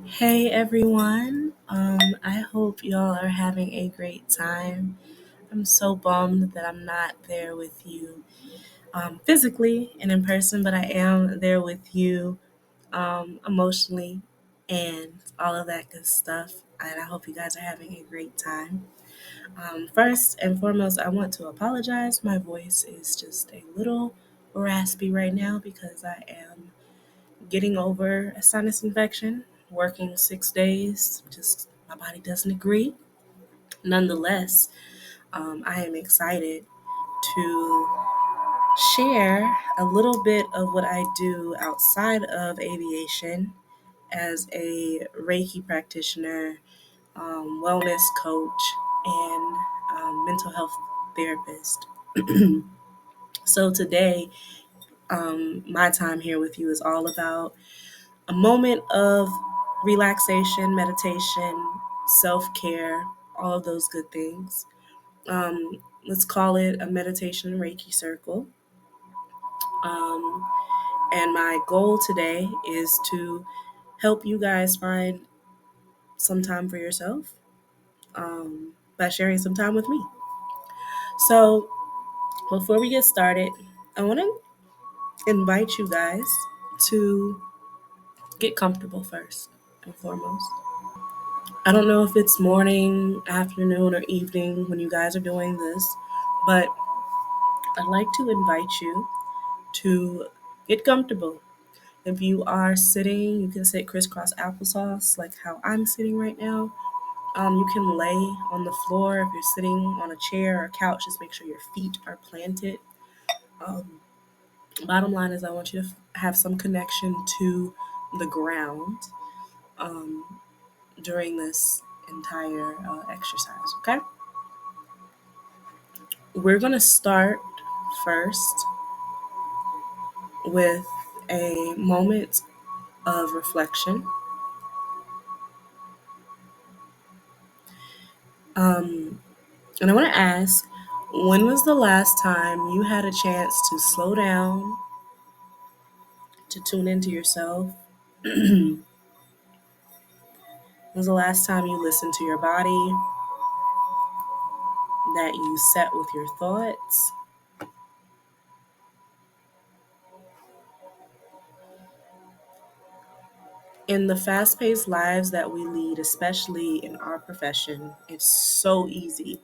Hey everyone, I hope y'all are having a great time. I'm so bummed that I'm not there with you physically and in person, but I am there with you emotionally and all of that good stuff. And I hope you guys are having a great time. First and foremost, I want to apologize. My voice is just a little raspy right now because I am getting over a sinus infection, working 6 days. Just my body doesn't agree. Nonetheless, I am excited to share a little bit of what I do outside of aviation as a Reiki practitioner, wellness coach, and mental health therapist. So today, my time here with you is all about a moment of relaxation, meditation, self care, all of those good things. Let's call it a meditation Reiki circle. Um, and my goal today is to help you guys find some time for yourself by sharing some time with me. So, before we get started, I want to invite you guys to get comfortable first and foremost. I don't know if it's morning, afternoon, or evening when you guys are doing this, but I'd like to invite you to get comfortable. If you are sitting, you can sit crisscross applesauce like how I'm sitting right now. You can lay on the floor. If you're sitting on a chair or couch, just make sure your feet are planted. Um, Bottom line is, I want you to have some connection to the ground um, during this entire exercise, okay? We're going to start first with a moment of reflection. Um, and I want to ask, when was the last time you had a chance to slow down, to tune into yourself? When was the last time you listened to your body, that you sat with your thoughts? In the fast paced lives that we lead, especially in our profession, it's so easy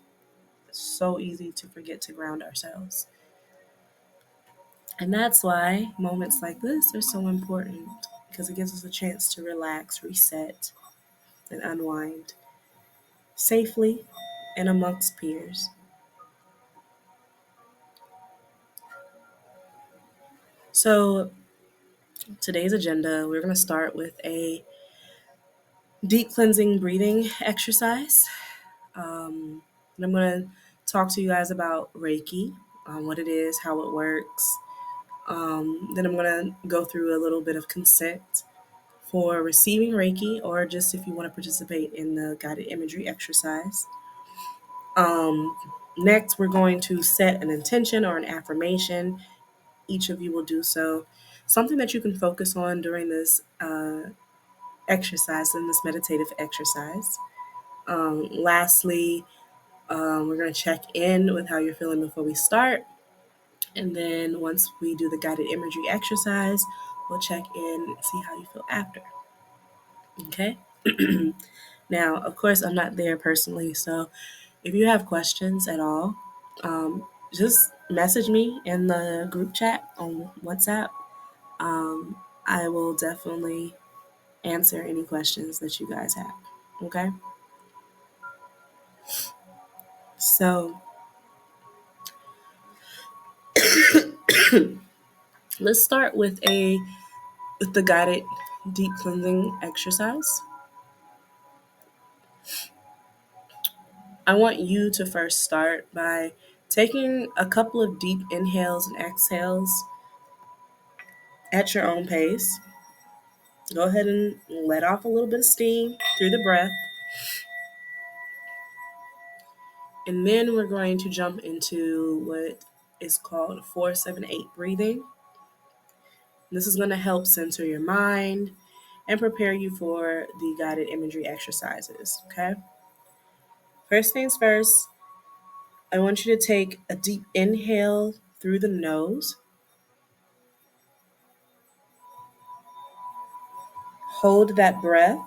to forget to ground ourselves. And that's why moments like this are so important because it gives us a chance to relax, reset, and unwind safely and amongst peers. So, today's agenda, we're going to start with a deep cleansing breathing exercise. And I'm going to talk to you guys about Reiki, what it is, how it works. Then I'm going to go through a little bit of consent for receiving Reiki, or just if you want to participate in the guided imagery exercise. Um, Next, we're going to set an intention or an affirmation. Each of you will do so. Something that you can focus on during this exercise, in this meditative exercise. Lastly, we're going to check in with how you're feeling before we start. And then once we do the guided imagery exercise, we'll check in and see how you feel after. Okay? Now, of course, I'm not there personally, so if you have questions at all, just message me in the group chat on WhatsApp. I will definitely answer any questions that you guys have. Okay? So let's start with the guided deep cleansing exercise. I want you to first start by taking a couple of deep inhales and exhales at your own pace. Go ahead and let off a little bit of steam through the breath. And then we're going to jump into what is called 4-7-8 breathing. This is going to help center your mind and prepare you for the guided imagery exercises. Okay. First things first, I want you to take a deep inhale through the nose, hold that breath,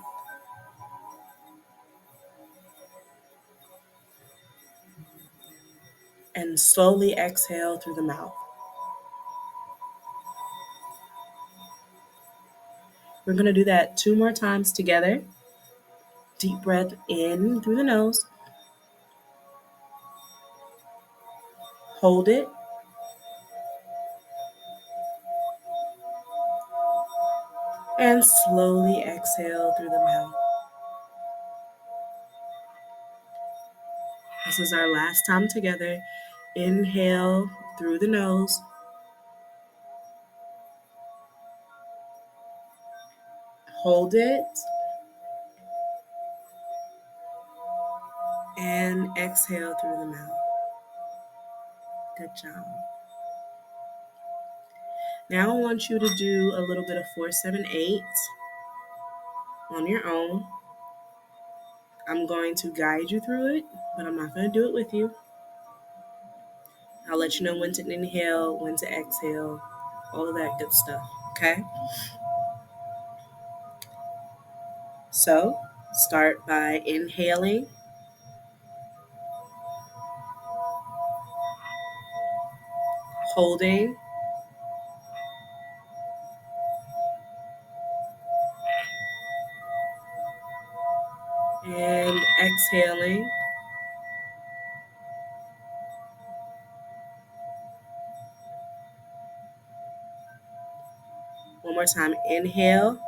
and slowly exhale through the mouth. We're going to do that 2 more times together. Deep breath in through the nose, hold it, and slowly exhale through the mouth. This is our last time together. Inhale through the nose, hold it, and exhale through the mouth. Good job. Now I want you to do a little bit of 4-7-8 on your own. I'm going to guide you through it, but I'm not going to do it with you. I'll let you know when to inhale, when to exhale, all of that good stuff, okay? So start by inhaling, holding, and exhaling. One more time, inhale,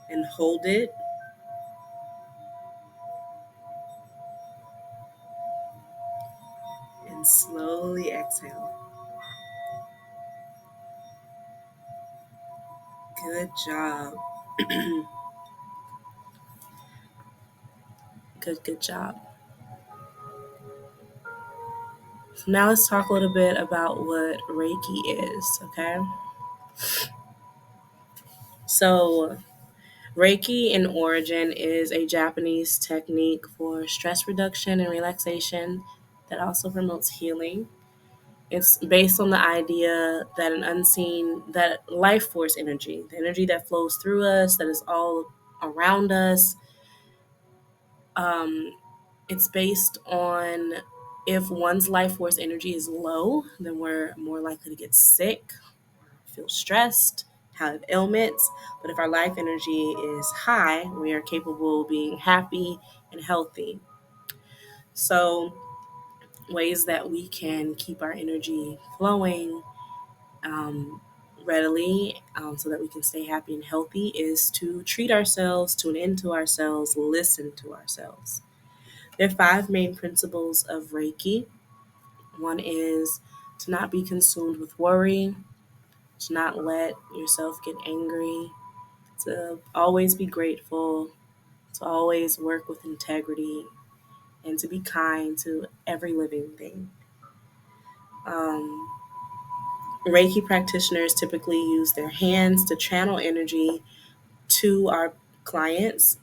and hold it, and slowly exhale. Good job. Good job. So now let's talk a little bit about what Reiki is, okay? So Reiki in origin is a Japanese technique for stress reduction and relaxation that also promotes healing. It's based on the idea that that life force energy, the energy that flows through us, that is all around us, um, it's based on if one's life force energy is low, then we're more likely to get sick, feel stressed, have ailments. But if our life energy is high, we are capable of being happy and healthy. So, ways that we can keep our energy flowing um, readily so that we can stay happy and healthy is to treat ourselves, tune into ourselves, listen to ourselves. There are 5 main principles of Reiki. One is to not be consumed with worry, to not let yourself get angry, to always be grateful, to always work with integrity, and to be kind to every living thing. Um, Reiki practitioners typically use their hands to channel energy to our clients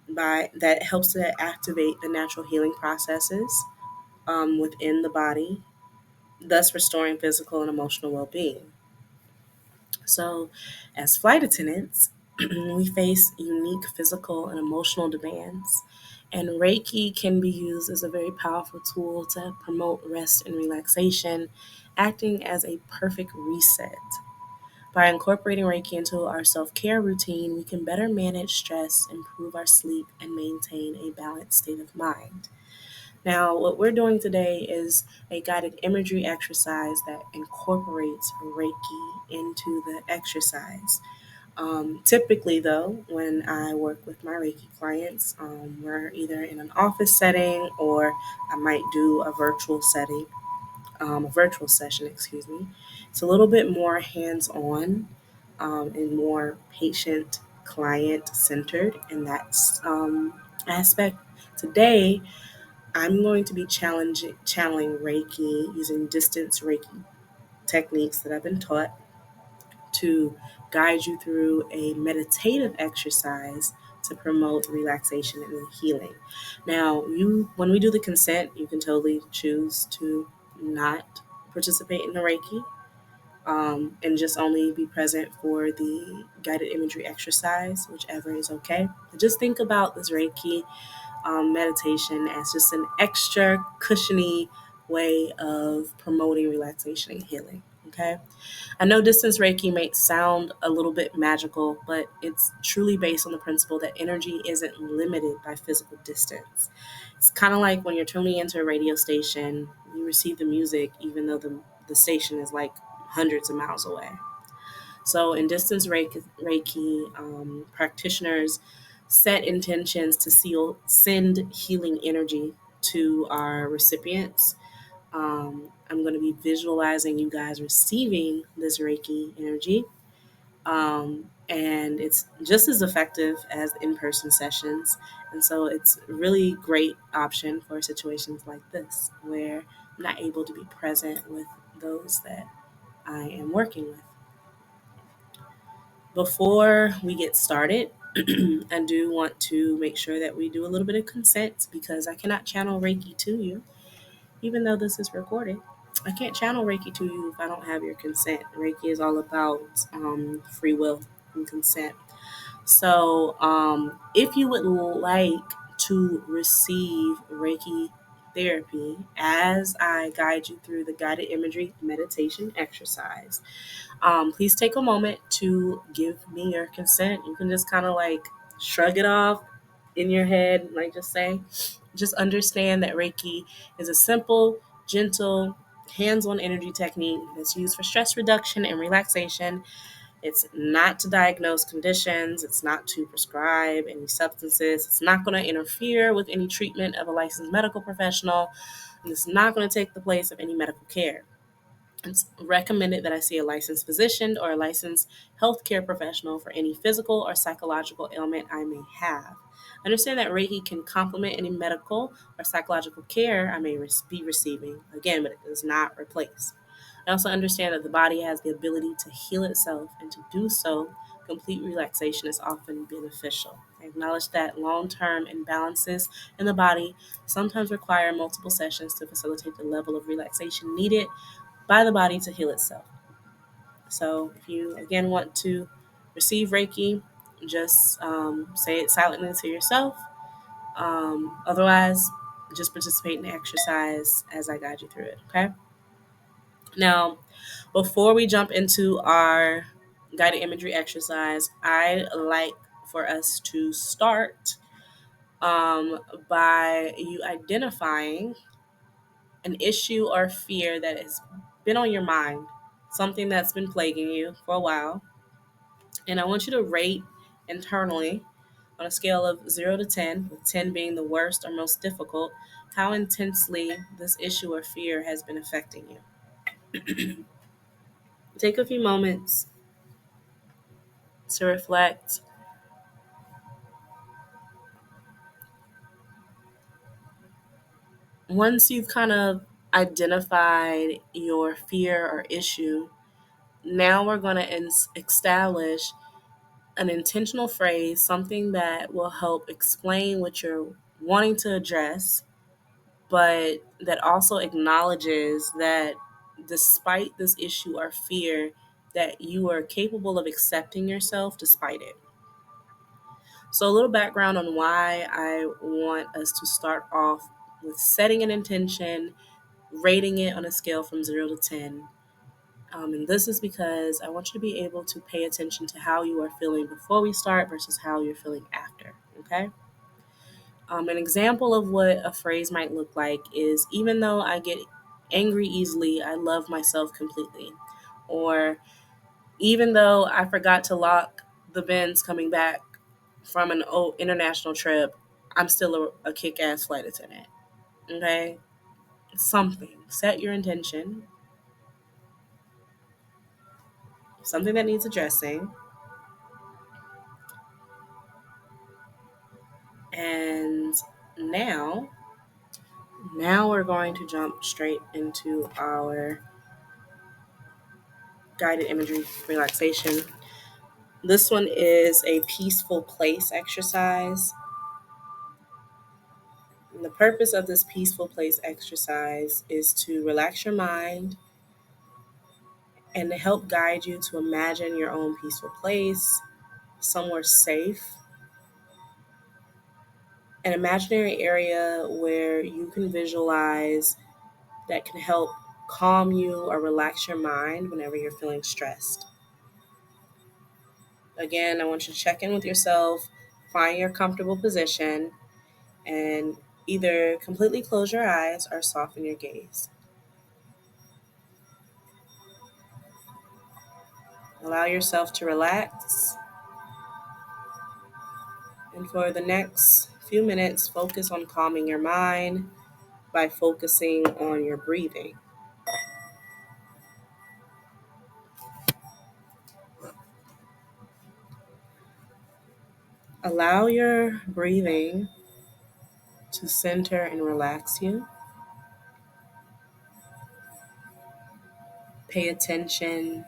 by that helps to activate the natural healing processes within the body, thus restoring physical and emotional well-being. So, as flight attendants, we face unique physical and emotional demands, and Reiki can be used as a very powerful tool to promote rest and relaxation, acting as a perfect reset. By incorporating Reiki into our self care routine, we can better manage stress, improve our sleep, and maintain a balanced state of mind. Now, what we're doing today is a guided imagery exercise that incorporates Reiki into the exercise. Typically, though, when I work with my Reiki clients, we're either in an office setting or I might do a virtual session, excuse me. It's a little bit more hands-on and more patient client centered in that aspect. Today, I'm going to be channeling Reiki using distance Reiki. techniques that I've been taught to guide you through a meditative exercise to promote relaxation and healing. Now, when we do the consent, you can totally choose to not participate in the Reiki, and just only be present for the guided imagery exercise, whichever is okay. Just think about this Reiki meditation as just an extra cushiony way of promoting relaxation and healing. Okay. I know distance Reiki may sound a little bit magical, but it's truly based on the principle that energy isn't limited by physical distance. It's kind of like when you're tuning into a radio station, you receive the music even though the station is like hundreds of miles away. So, in distance Reiki, practitioners set intentions to send healing energy to our recipients. I'm going to be visualizing you guys receiving this Reiki energy. And it's just as effective as in-person sessions. And so it's a really great option for situations like this, where I'm not able to be present with those that I am working with. Before we get started, I do want to make sure that we do a little bit of consent because I cannot channel Reiki to you, even though this is recorded. I can't channel Reiki to you if I don't have your consent. Reiki is all about free will and consent. So, if you would like to receive Reiki therapy as I guide you through the guided imagery meditation exercise, please take a moment to give me your consent. You can just kind of like shrug it off in your head, like just understand that Reiki is a simple, gentle, hands-on energy technique that's used for stress reduction and relaxation. It's not to diagnose conditions. It's not to prescribe any substances. It's not going to interfere with any treatment of a licensed medical professional. And it's not going to take the place of any medical care. It's recommended that I see a licensed physician or a licensed healthcare professional for any physical or psychological ailment I may have. Understand that Reiki can complement any medical or psychological care I may be receiving, again, but it does not replace. I also understand that the body has the ability to heal itself, and to do so, complete relaxation is often beneficial. I acknowledge that long-term imbalances in the body sometimes require multiple sessions to facilitate the level of relaxation needed by the body to heal itself. So if you again want to receive Reiki, just say it silently to yourself. Otherwise, just participate in the exercise as I guide you through it. Okay. Now, before we jump into our guided imagery exercise, I like for us to start by you identifying an issue or fear that has been on your mind, something that's been plaguing you for a while. And I want you to rate internally on a scale of 0 to 10, with 10 being the worst or most difficult, how intensely this issue or fear has been affecting you. Take a few moments to reflect. Once you've kind of identified your fear or issue, now we're going to establish an intentional phrase, something that will help explain what you're wanting to address, but that also acknowledges that despite this issue or fear, that you are capable of accepting yourself despite it. So, a little background on why I want us to start off with setting an intention, rating it on a scale from 0 to 10. And this is because I want you to be able to pay attention to how you are feeling before we start versus how you're feeling after. Okay. An example of what a phrase might look like is, even though I get angry easily, I love myself completely. Or, even though I forgot to lock the bins coming back from an international trip, I'm still a kick-ass flight attendant. Okay? Something. Set your intention. Something that needs addressing. And now, now we're going to jump straight into our guided imagery relaxation. This one is a peaceful place exercise. And the purpose of this peaceful place exercise is to relax your mind and to help guide you to imagine your own peaceful place, somewhere safe, an imaginary area where you can visualize that can help calm you or relax your mind whenever you're feeling stressed. Again, I want you to check in with yourself, find your comfortable position, and either completely close your eyes or soften your gaze. Allow yourself to relax, and for the next few minutes, focus on calming your mind by focusing on your breathing. Allow your breathing to center and relax you. Pay attention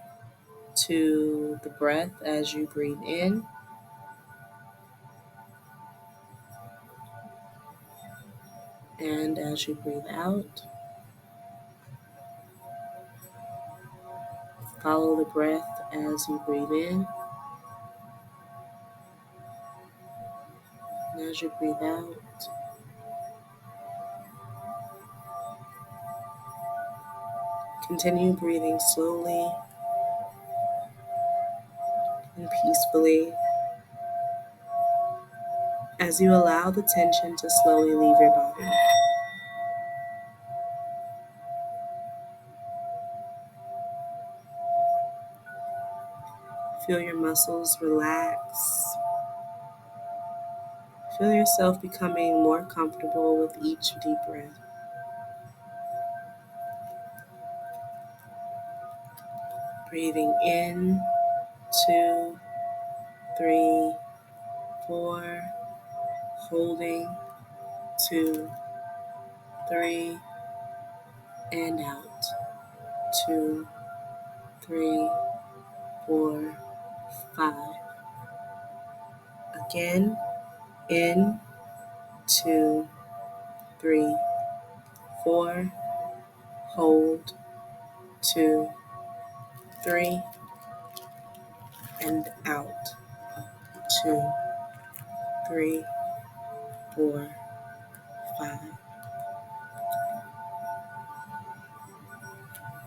to the breath as you breathe in and as you breathe out. Follow the breath as you breathe in and as you breathe out. Continue breathing slowly and peacefully as you allow the tension to slowly leave your body. Feel your muscles relax. Feel yourself becoming more comfortable with each deep breath. Breathing in, 2, 3, 4. Holding, 2, 3. And out, 2, 3, 4, 5. Again, in, 2, 3, 4. Hold, 2, 3. And out, 2, 3, 4, 5.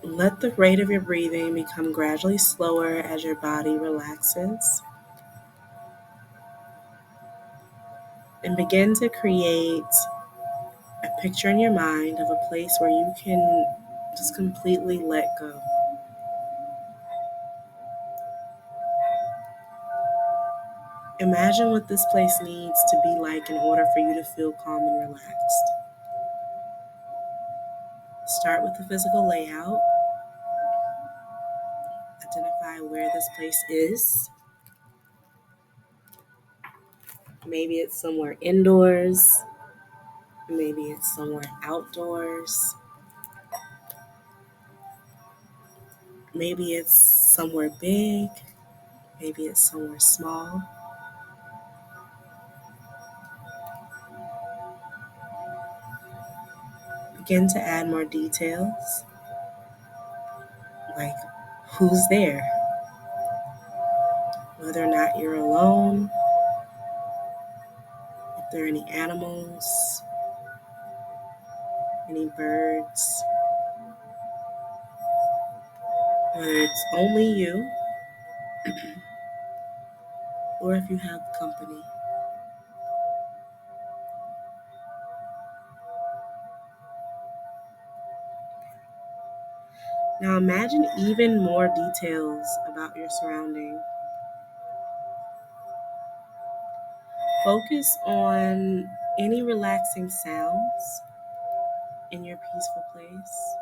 Let the rate of your breathing become gradually slower as your body relaxes. And begin to create a picture in your mind of a place where you can just completely let go. Imagine what this place needs to be like in order for you to feel calm and relaxed. Start with the physical layout. Identify where this place is. Maybe it's somewhere indoors. Maybe it's somewhere outdoors. Maybe it's somewhere big. Maybe it's somewhere small. Begin to add more details, like who's there, whether or not you're alone, if there are any animals, any birds, whether it's only you or if you have company. Now imagine even more details about your surrounding. Focus on any relaxing sounds in your peaceful place.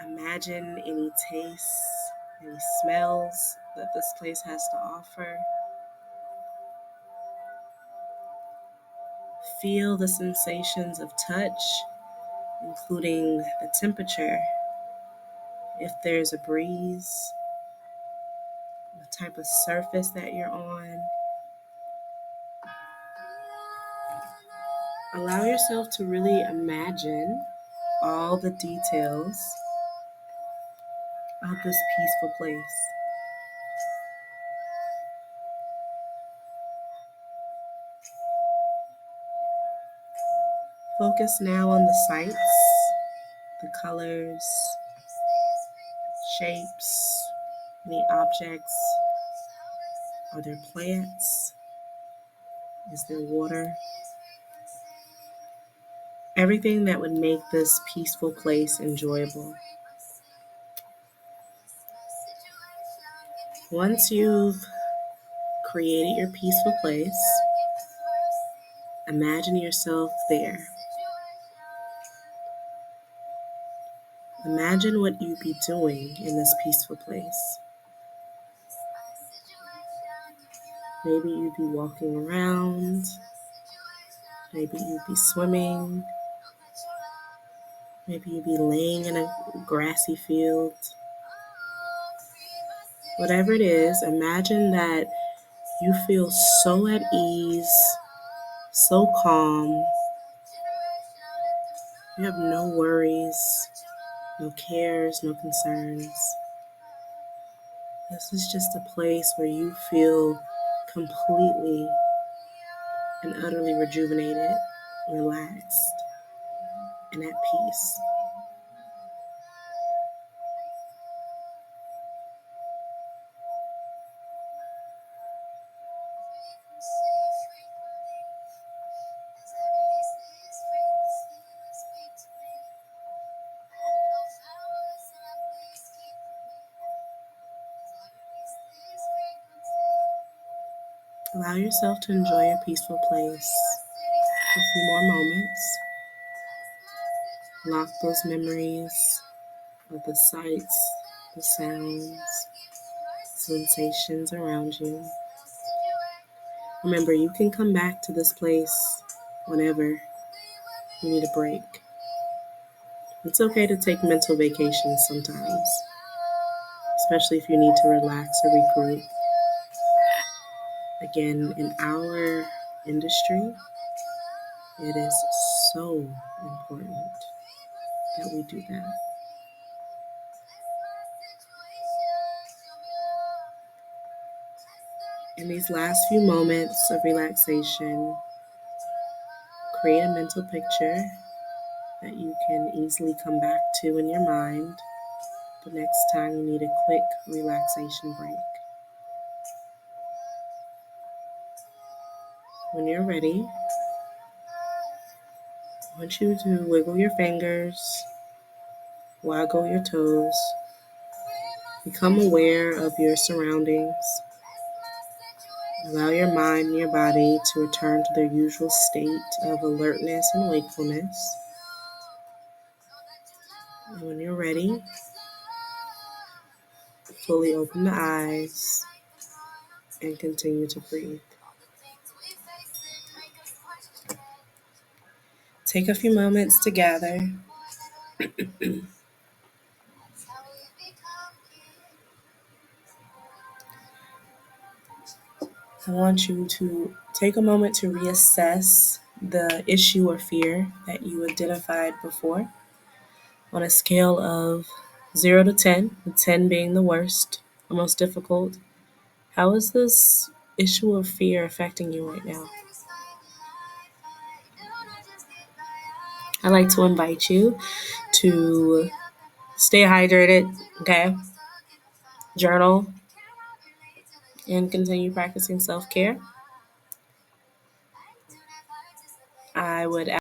Imagine any tastes, any smells that this place has to offer. Feel the sensations of touch, including the temperature, if there's a breeze, the type of surface that you're on. Allow yourself to really imagine all the details of this peaceful place. Focus now on the sights, the colors, shapes, any objects. Are there plants? Is there water? Everything that would make this peaceful place enjoyable. Once you've created your peaceful place, imagine yourself there. Imagine what you'd be doing in this peaceful place. Maybe you'd be walking around. Maybe you'd be swimming. Maybe you'd be laying in a grassy field. Whatever it is, imagine that you feel so at ease, so calm. You have no worries, no cares, no concerns. This is just a place where you feel completely and utterly rejuvenated, relaxed, and at peace. Allow yourself to enjoy a peaceful place for a few more moments. Lock those memories of the sights, the sounds, sensations around you. Remember, you can come back to this place whenever you need a break. It's okay to take mental vacations sometimes, especially if you need to relax or regroup. Again, in our industry, it is so important that we do that. In these last few moments of relaxation, create a mental picture that you can easily come back to in your mind the next time you need a quick relaxation break. When you're ready, I want you to wiggle your fingers, waggle your toes, become aware of your surroundings. Allow your mind and your body to return to their usual state of alertness and wakefulness. And when you're ready, fully open the eyes and continue to breathe. Take a few moments to gather. I want you to take a moment to reassess the issue or fear that you identified before on a scale of 0 to 10, with 10 being the worst or most difficult. How is this issue or fear affecting you right now? I'd like to invite you to stay hydrated, okay? Journal and continue practicing self-care. I would